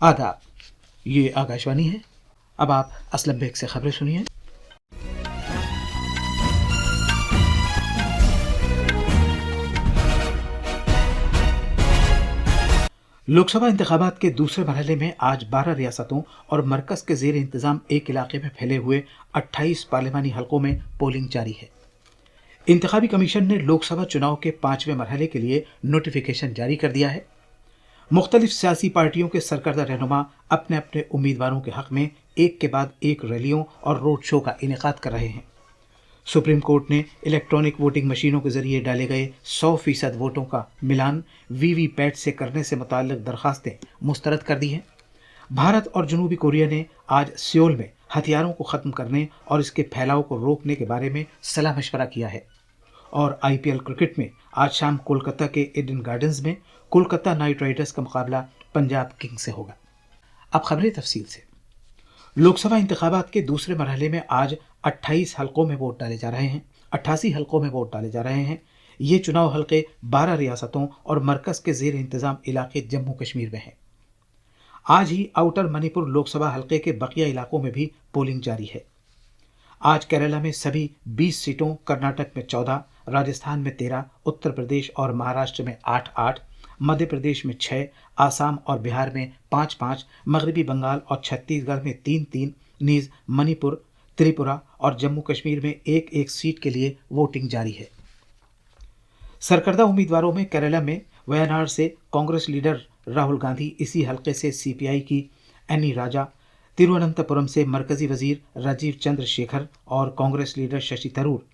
आदाब, ये आकाशवाणी है। अब आप असलम बेग से खबरें सुनिए। लोकसभा इंतखाबात के दूसरे मरहले में आज 12 रियासतों और मरकज के जेर इंतजाम एक इलाके में फैले हुए 28 पार्लिमानी हलकों में पोलिंग जारी है। इंतखाबी कमीशन ने लोकसभा चुनाव के 5वें मरहले के लिए नोटिफिकेशन जारी कर दिया है। मुख्तलिफ सियासी पार्टियों के सरकर्दा रहनुमा अपने अपने उम्मीदवारों के हक में एक के बाद एक रैलियों और रोड शो का इनेकाद कर रहे हैं। सुप्रीम कोर्ट ने इलेक्ट्रॉनिक वोटिंग मशीनों के जरिए डाले गए 100% वोटों का मिलान वीवीपैट से करने से मुताल्लिक दरखास्तें मुस्तरद कर दी हैं। भारत और जनूबी कोरिया ने आज सियोल में हथियारों को ख़त्म करने और इसके फैलाव को रोकने के बारे में सलाह मशवरा किया है। और आईपीएल क्रिकेट में आज शाम कोलकाता के ईडन गार्डन्स में कोलकाता नाइट राइडर्स का मुकाबला पंजाब किंग्स से होगा। अब खबरें तफसील से। लोकसभा इंतखाबात के दूसरे मरहले में आज 28 हलकों में वोट डाले जा रहे हैं। 88 हलकों में वोट डाले जा रहे हैं। ये चुनाव हलके 12 रियासतों और मरकज के जेर इंतजाम इलाके जम्मू कश्मीर में हैं। आज ही आउटर मणिपुर लोकसभा हलके के बकिया इलाकों में भी पोलिंग जारी है। आज केरला में सभी 20 सीटों, कर्नाटक में 14, राजस्थान में 13, उत्तर प्रदेश और महाराष्ट्र में 8-8, मध्य प्रदेश में 6, आसाम और बिहार में 5-5, मगरबी बंगाल और छत्तीसगढ़ में 3-3, नीज मणिपुर, त्रिपुरा और जम्मू कश्मीर में 1-1 सीट के लिए वोटिंग जारी है। सरकर्दा उम्मीदवारों में केरला में वयनाड से कांग्रेस लीडर राहुल गांधी, इसी हलके से सीपीआई की एनी राजा, तिरुवनंतपुरम से मरकजी वजीर राजीव चंद्रशेखर और कांग्रेस लीडर शशि थरूर,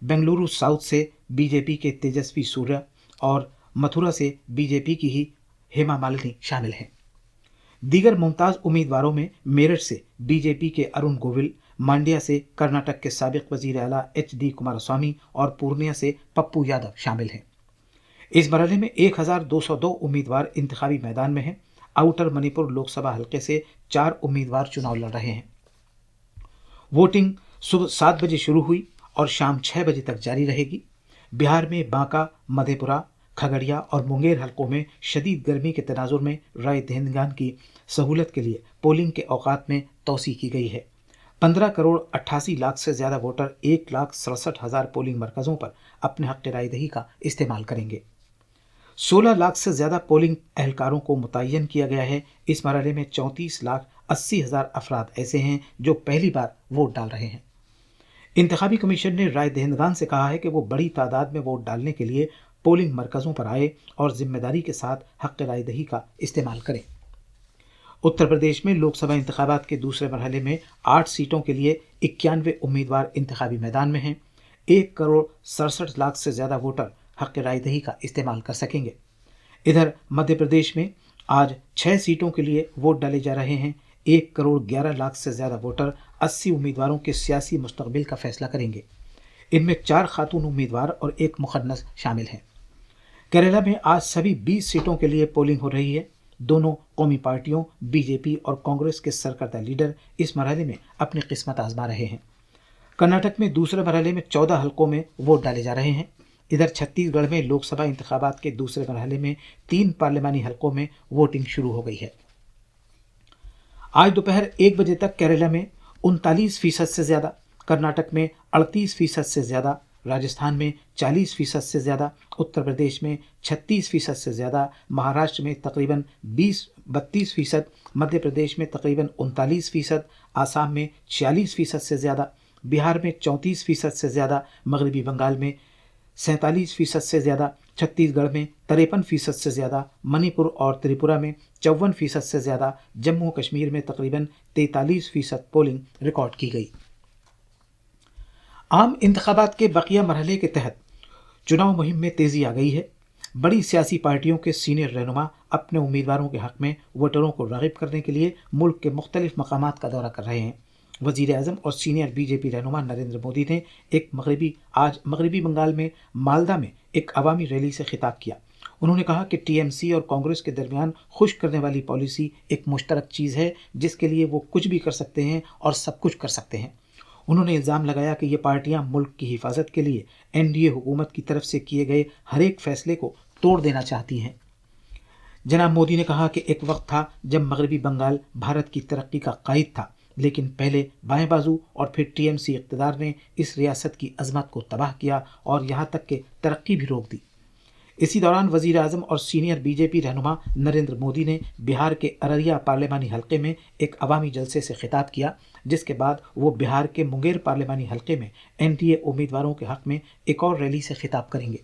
बेंगलुरु साउथ से बीजेपी के तेजस्वी सूर्या और मथुरा से बीजेपी की ही हेमा मालिनी शामिल हैं। दीगर मुमताज उम्मीदवारों में मेरठ से बीजेपी के अरुण गोविल, मांड्या से कर्नाटक के साबिक वजीर आला HD कुमारस्वामी और पूर्णिया से पप्पू यादव शामिल हैं। इस मरहले में 1202 उम्मीदवार इंतखाबी मैदान में हैं। आउटर मणिपुर लोकसभा हलके से 4 उम्मीदवार चुनाव लड़ रहे हैं। वोटिंग सुबह 7 बजे शुरू हुई और शाम 6 बजे तक जारी रहेगी। बिहार में बांका, मधेपुरा, खगड़िया और मुंगेर हलकों में शदीद गर्मी के तनाजुर में राय दहिंदगान की सहूलत के लिए पोलिंग के औकात में तोसी की गई है। 15 करोड़ 88 लाख से ज़्यादा वोटर 1,67,000 पोलिंग मरकज़ों पर अपने हक़ राय दही का इस्तेमाल करेंगे। 16 लाख से ज़्यादा पोलिंग एहलकारों को मुतय्यन किया गया है। इस मरहले में 34,80,000 अफराद ऐसे हैं जो पहली बार वोट डाल रहे हैं। इंतखाबी कमीशन ने राय दहिंदगान से कहा है कि वो बड़ी तादाद में वोट डालने के लिए पोलिंग मरकज़ों पर आए और जिम्मेदारी के साथ हक़ राय दही का इस्तेमाल करें। उत्तर प्रदेश में लोकसभा इंतखाबात के दूसरे मरहले में 8 सीटों के लिए 91 उम्मीदवार इंतखाबी मैदान में हैं। 1 करोड़ 67 लाख से ज़्यादा वोटर हक़ राय दही का इस्तेमाल कर सकेंगे। इधर मध्य प्रदेश में आज 6 सीटों के लिए वोट डाले जा रहे हैं। 1 करोड़ 11 लाख से ज़्यादा वोटर 80 उम्मीदवारों के सियासी मुस्तकबिल का फैसला करेंगे। इनमें 4 खातून उम्मीदवार और 1 मुखन्नस शामिल हैं। केरला में आज सभी 20 सीटों के लिए पोलिंग हो रही है। दोनों कौमी पार्टियों बीजेपी और कांग्रेस के सरकर्दा लीडर इस मरहले में अपनी किस्मत आजमा रहे हैं। कर्नाटक में दूसरे मरहले में 14 हलकों में वोट डाले जा रहे हैं। इधर छत्तीसगढ़ में लोकसभा इंतखाबात के दूसरे मरहले में 3 पार्लिमानी हलकों में वोटिंग शुरू हो गई है। आज दोपहर 1 बजे तक केरला में 39% से ज़्यादा, कर्नाटक में 38% से ज़्यादा, राजस्थान में 40% से ज़्यादा, उत्तर प्रदेश में 36% से ज़्यादा, महाराष्ट्र में तकरीबन 32%, मध्य प्रदेश में तकरीबन 39%, आसाम में 46% से ज़्यादा, बिहार में 34% से ज़्यादा, मगरबी बंगाल में 47% से ज़्यादा, छत्तीसगढ़ में 53% से ज़्यादा, मणिपुर और त्रिपुरा में 54% से ज़्यादा, जम्मू कश्मीर में तकरीबन 43% पोलिंग रिकॉर्ड की गई। आम इंतखाबात के बकिया मरहले के तहत चुनाव मुहिम में तेज़ी आ गई है। बड़ी सियासी पार्टियों के सीनियर रहनुमा अपने उम्मीदवारों के हक़ में वोटरों को राग़िब करने के लिए मुल्क के मुख्तलिफ मकामात का दौरा कर रहे हैं। वज़ीर आज़म और सीनियर बीजेपी रहनुमा नरेंद्र मोदी ने आज मगरबी बंगाल में मालदा में एक अवामी रैली से खिताब किया। उन्होंने कहा कि टीएमसी और कांग्रेस के दरमियान खुश करने वाली पॉलिसी एक मुश्तरक चीज़ है जिसके लिए वो कुछ भी कर सकते हैं और सब कुछ कर सकते हैं। उन्होंने इल्ज़ाम लगाया कि ये पार्टियां मुल्क की हिफाजत के लिए एनडीए हुकूमत की तरफ से किए गए हर एक फैसले को तोड़ देना चाहती हैं। जनाब मोदी ने कहा कि एक वक्त था जब मगरबी बंगाल भारत की तरक्की का कायद था, लेकिन पहले बाएं बाजू और फिर टीएमसी इक़्तिदार ने इस रियासत की अजमत को तबाह किया और यहाँ तक कि तरक्की भी रोक दी। इसी दौरान वज़ीर आज़म और सीनियर बीजेपी रहनुमा नरेंद्र मोदी ने बिहार के अररिया पार्लिमानी हलके में एक अवामी जलसे से खिताब किया, जिसके बाद वो बिहार के मुंगेर पार्लिमानी हलके में एनडीए उम्मीदवारों के हक में एक और रैली से खिताब करेंगे।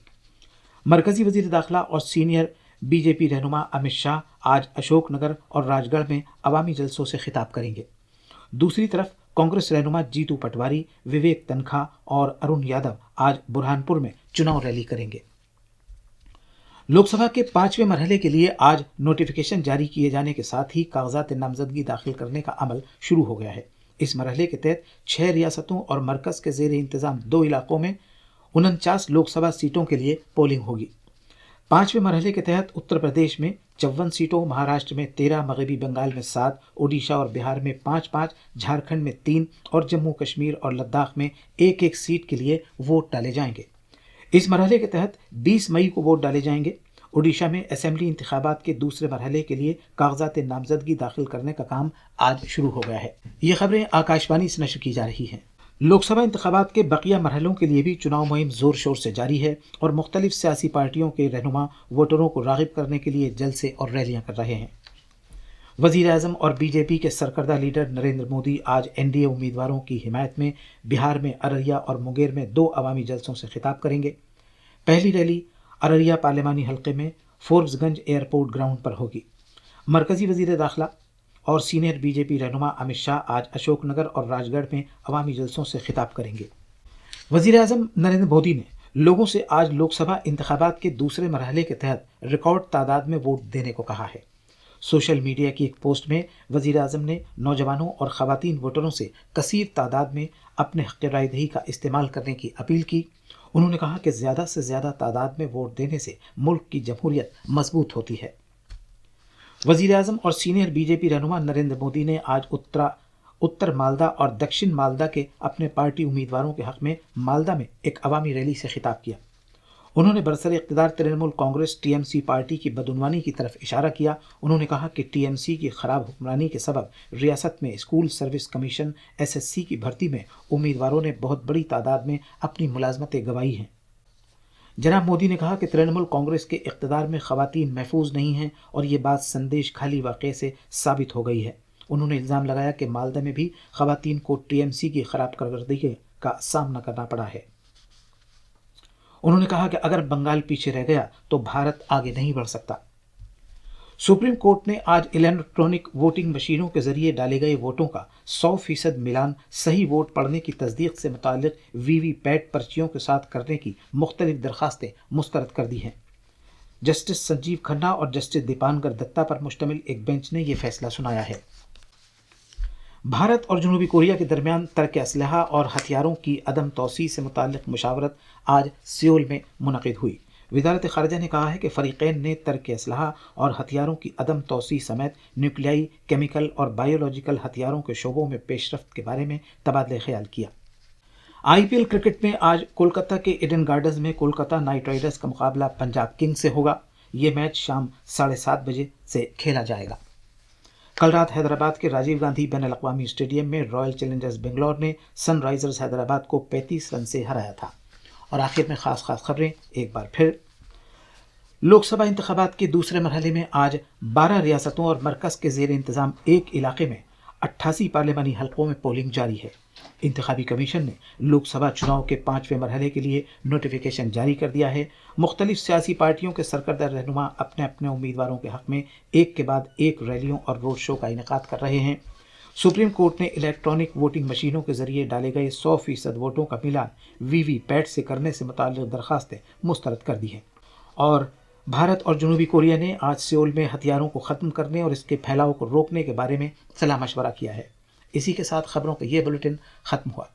मरकजी वज़ीर दाखिला और सीनियर बीजेपी रहनुमा अमित शाह आज अशोकनगर और राजगढ़ में अवामी जलसों से खिताब करेंगे। दूसरी तरफ कांग्रेस रहनुमा जीतू पटवारी, विवेक तनखा और अरुण यादव आज बुरहानपुर में चुनाव रैली करेंगे। लोकसभा के 5वें मरहले के लिए आज नोटिफिकेशन जारी किए जाने के साथ ही कागजात नामजदगी दाखिल करने का अमल शुरू हो गया है। इस मरहले के तहत 6 रियासतों और मरकज के जेर इंतजाम 2 इलाकों में 49 लोकसभा सीटों के लिए पोलिंग होगी। 5वें मरहले के तहत उत्तर प्रदेश में 54 सीटों, महाराष्ट्र में 13, मगरबी बंगाल में 7, ओडिशा और बिहार में 5-5, झारखंड में 3 और जम्मू कश्मीर और लद्दाख में 1-1 सीट के लिए वोट डाले जाएंगे। इस मरहले के तहत 20 मई को वोट डाले जाएंगे। ओडिशा में असेंबली इंतखाबात के दूसरे मरहले के लिए कागजात नामजदगी दाखिल करने का काम आज शुरू हो गया है। ये खबरें आकाशवाणी से नशर की जा रही हैं। लोकसभा इंतखाबात के बकिया मरहलों के लिए भी चुनाव मुहिम जोर शोर से जारी है और मुख्तलिफ सियासी पार्टियों के रहनुमा वोटरों को राग़िब करने के लिए जलसे और रैलियां कर रहे हैं। वज़ीर आज़म और बीजेपी के सरकर्दा लीडर नरेंद्र मोदी आज एनडीए उम्मीदवारों की हिमायत में बिहार में अररिया और मुंगेर में 2 अवामी जलसों से खिताब करेंगे। पहली रैली अररिया पार्लिमानी हलके में फोर्ब्सगंज एयरपोर्ट ग्राउंड पर होगी। मरकजी वज़ीर दाखिला और सीनियर बीजेपी रहनुमा अमित शाह आज अशोकनगर और राजगढ़ में अवामी जलसों से खिताब करेंगे। वज़ीर आज़म नरेंद्र मोदी ने लोगों से आज लोकसभा इंतखाबात के दूसरे मरहले के तहत रिकॉर्ड तादाद में वोट देने को कहा है। सोशल मीडिया की एक पोस्ट में वज़ीर आज़म ने नौजवानों और ख़वातीन वोटरों से कसीर तादाद में अपने हक़ राय दही का इस्तेमाल करने की अपील की। उन्होंने कहा कि ज़्यादा से ज़्यादा तादाद में वोट देने से मुल्क की जमहूरियत मजबूत होती है। वज़ीर आज़म और सीनियर बीजेपी रहनुमा नरेंद्र मोदी ने आज उत्तर मालदा और दक्षिण मालदा के अपने पार्टी उम्मीदवारों के हक़ में मालदा में एक अवामी रैली से खिताब किया। उन्होंने बरसर इक़्तिदार तृणमूल कांग्रेस टीएमसी पार्टी की बदउनवानी की तरफ इशारा किया। उन्होंने कहा कि टीएमसी की ख़राब हुक्मरानी के सबब रियासत में स्कूल सर्विस कमीशन एसएससी की भर्ती में उम्मीदवारों ने बहुत बड़ी तादाद में अपनी मुलाजमतें गंवाई हैं। जनाब मोदी ने कहा कि तृणमूल कांग्रेस के इक़्तिदार में ख़वातीन महफूज नहीं हैं और ये बात संदेश खाली वाक़े से साबित हो गई है। उन्होंने इल्ज़ाम लगाया कि मालदा में भी ख़वातीन को टीएमसी की ख़राब कारकर्दगी का सामना करना पड़ा है। उन्होंने कहा कि अगर बंगाल पीछे रह गया तो भारत आगे नहीं बढ़ सकता। सुप्रीम कोर्ट ने आज इलेक्ट्रॉनिक वोटिंग मशीनों के जरिए डाले गए वोटों का 100% मिलान सही वोट पड़ने की तस्दीक से मुताल्लिक वीवीपैट पर्चियों के साथ करने की मुख्तलिफ दरखास्तें मुस्तरद कर दी हैं। जस्टिस संजीव खन्ना और जस्टिस दीपांकर दत्ता पर मुश्तमिल एक बेंच ने यह फैसला सुनाया है। भारत और जनूबी कोरिया के दरमियान तर्क असलहा और हथियारों की अदम तोसी से मुताल्लिक मुशावरत आज सियोल में मुनक़िद हुई। वज़ारत ख़ारिजा ने कहा है कि फ़रीक़ैन ने तर्क असलहा और हथियारों की अदम तोसी समेत न्यूक्लियाई, केमिकल और बायोलॉजिकल हथियारों के शोबों में पेशरफ्त के बारे में तबादला ख्याल किया। IPL क्रिकेट में आज कोलकाता के ईडन गार्डन्स में कोलकाता नाइट राइडर्स का मुकाबला पंजाब किंग्स से होगा। ये मैच शाम 7:30 बजे से खेला जाएगा। कल रात हैदराबाद के राजीव गांधी बैनुल-अक़वामी स्टेडियम में रॉयल चैलेंजर्स बेंगलोर ने सनराइजर्स हैदराबाद को 35 रन से हराया था। और आखिर में खास खबरें एक बार फिर। लोकसभा इंतखाबात के दूसरे मरहले में आज 12 रियासतों और मरकज़ के ज़ेर इंतज़ाम एक इलाके में 88 पार्लिमानी हलकों में पोलिंग जारी है। इंतखाबी कमीशन ने लोकसभा चुनाव के 5वें मरहले के लिए नोटिफिकेशन जारी कर दिया है। मुख्तलिफ सियासी पार्टियों के सरकर्दा रहनुमा अपने अपने उम्मीदवारों के हक़ में एक के बाद एक रैलियों और रोड शो का इनेकाद कर रहे हैं। सुप्रीम कोर्ट ने इलेक्ट्रॉनिक वोटिंग मशीनों के जरिए डाले गए 100% वोटों का मिलान वीवीपैट से करने से मुताल्लिक़ दरखास्तें मुस्तरद कर दी हैं। और भारत और जनूबी कोरिया ने आज सियोल में हथियारों को ख़त्म करने और इसके फैलाव को रोकने के बारे में सलाह मशवरा किया है। इसी के साथ खबरों का ये बुलेटिन ख़त्म हुआ।